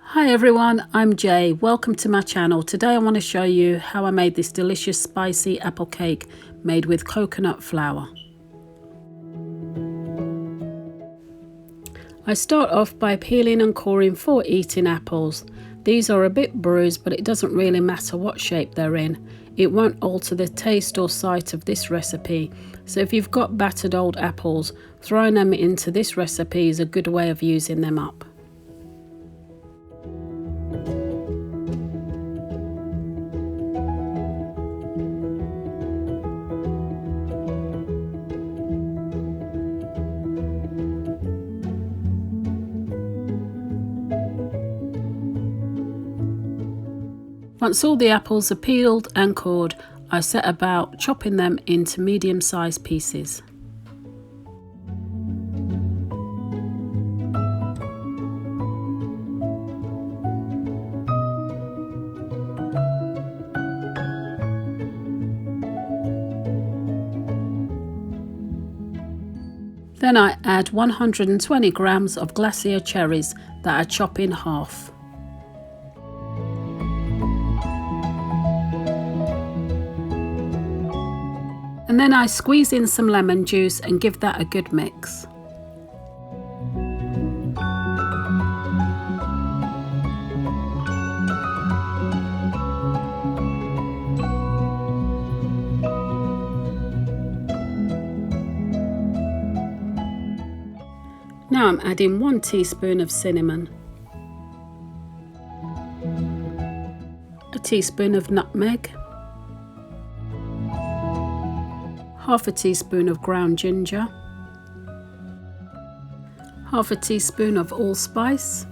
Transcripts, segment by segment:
Hi everyone, I'm Jay. Welcome to my channel. Today I want to show you how I made this delicious spicy apple cake made with coconut flour. I start off by peeling and coring 4 eating apples. These are a bit bruised, but it doesn't really matter what shape they're in. It won't alter the taste or sight of this recipe. So if you've got battered old apples, throwing them into this recipe is a good way of using them up. Once all the apples are peeled and cored, I set about chopping them into medium-sized pieces. Then I add 120 grams of glacier cherries that I chop in half. And then I squeeze in some lemon juice and give that a good mix. Now I'm adding 1 teaspoon of cinnamon, a teaspoon of nutmeg, half a teaspoon of ground ginger, half a teaspoon of allspice,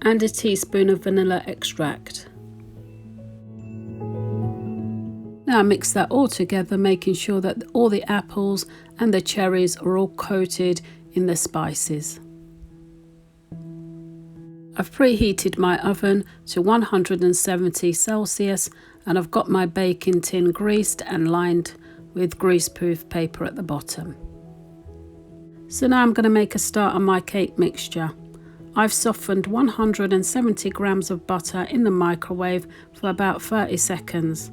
and a teaspoon of vanilla extract. Now I mix that all together, making sure that all the apples and the cherries are all coated in the spices. I've preheated my oven to 170 Celsius and I've got my baking tin greased and lined with greaseproof paper at the bottom. So now I'm going to make a start on my cake mixture. I've softened 170 grams of butter in the microwave for about 30 seconds.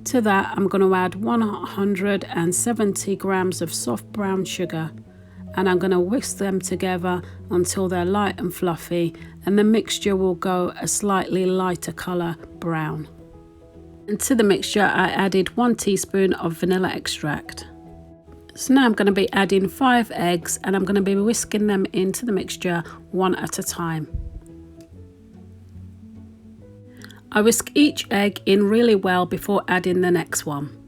To that I'm going to add 170 grams of soft brown sugar, and I'm going to whisk them together until they're light and fluffy, and the mixture will go a slightly lighter colour brown. And to the mixture I added 1 teaspoon of vanilla extract. So now I'm going to be adding 5 eggs and I'm going to be whisking them into the mixture one at a time. I whisk each egg in really well before adding the next one.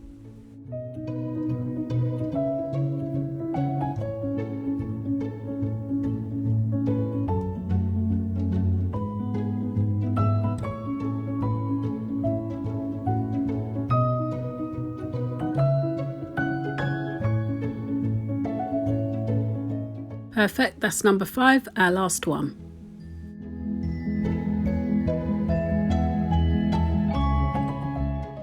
Perfect, that's number 5, our last one.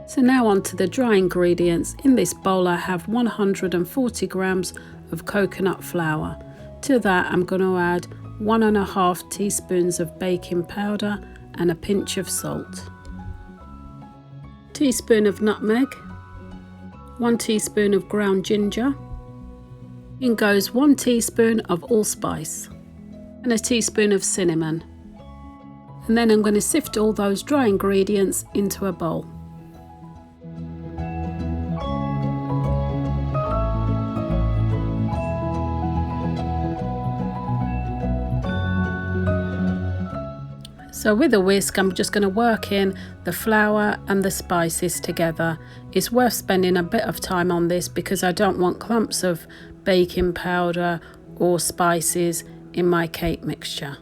So now on to the dry ingredients. In this bowl I have 140 grams of coconut flour. To that I'm going to add 1.5 teaspoons of baking powder and a pinch of salt. Teaspoon of nutmeg, 1 teaspoon of ground ginger. In goes 1 teaspoon of allspice and a teaspoon of cinnamon. And then I'm going to sift all those dry ingredients into a bowl. So with a whisk I'm just going to work in the flour and the spices together. It's worth spending a bit of time on this because I don't want clumps of baking powder or spices in my cake mixture.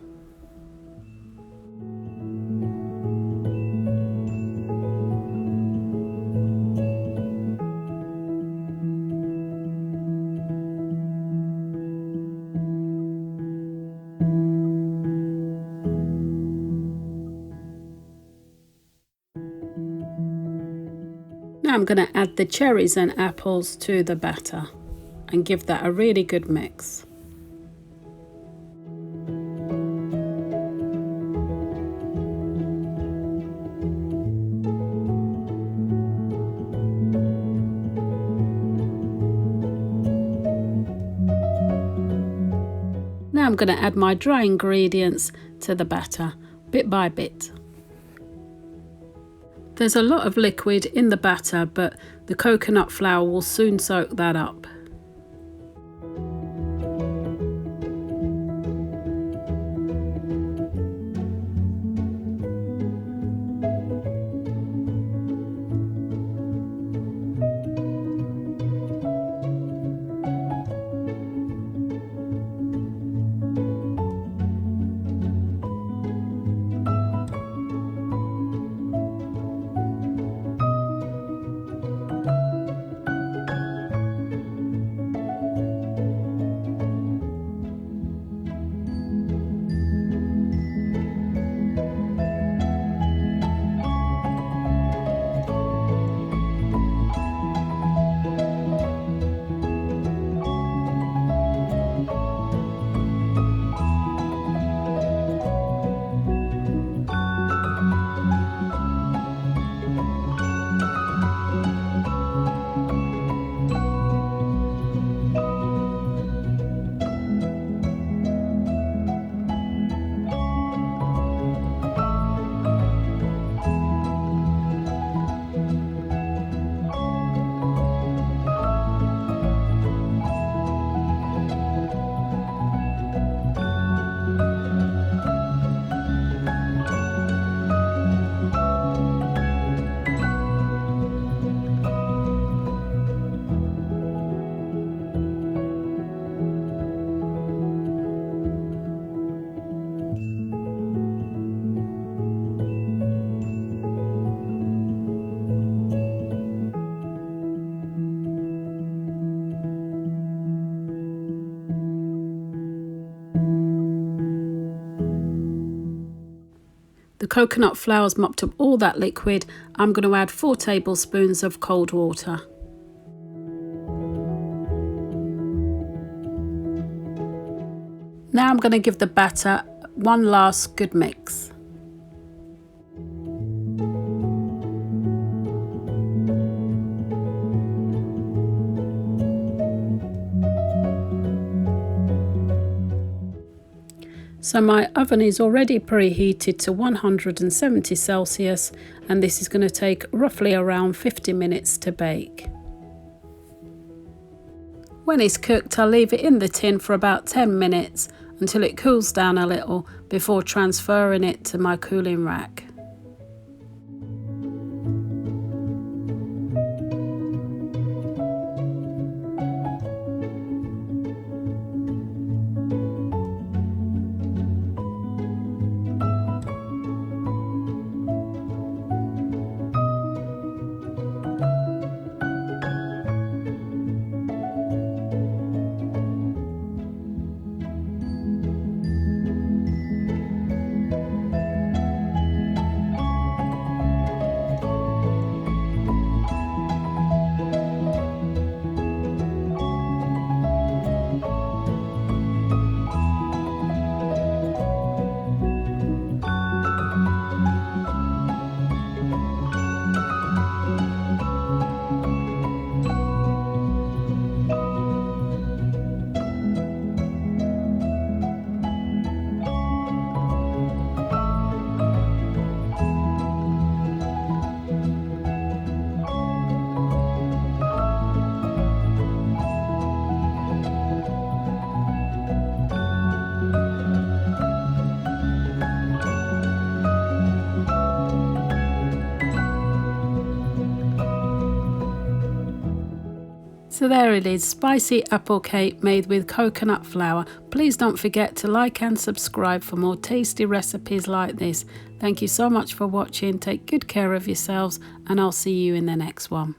Now I'm going to add the cherries and apples to the batter and give that a really good mix. Now I'm going to add my dry ingredients to the batter, bit by bit. There's a lot of liquid in the batter, but the coconut flour will soon soak that up. The coconut flour's mopped up all that liquid. I'm going to add 4 tablespoons of cold water. Now I'm going to give the batter one last good mix. So my oven is already preheated to 170 Celsius, and this is going to take roughly around 50 minutes to bake. When it's cooked, I'll leave it in the tin for about 10 minutes until it cools down a little before transferring it to my cooling rack. So there it is, spicy apple cake made with coconut flour. Please don't forget to like and subscribe for more tasty recipes like this. Thank you so much for watching. Take good care of yourselves, and I'll see you in the next one.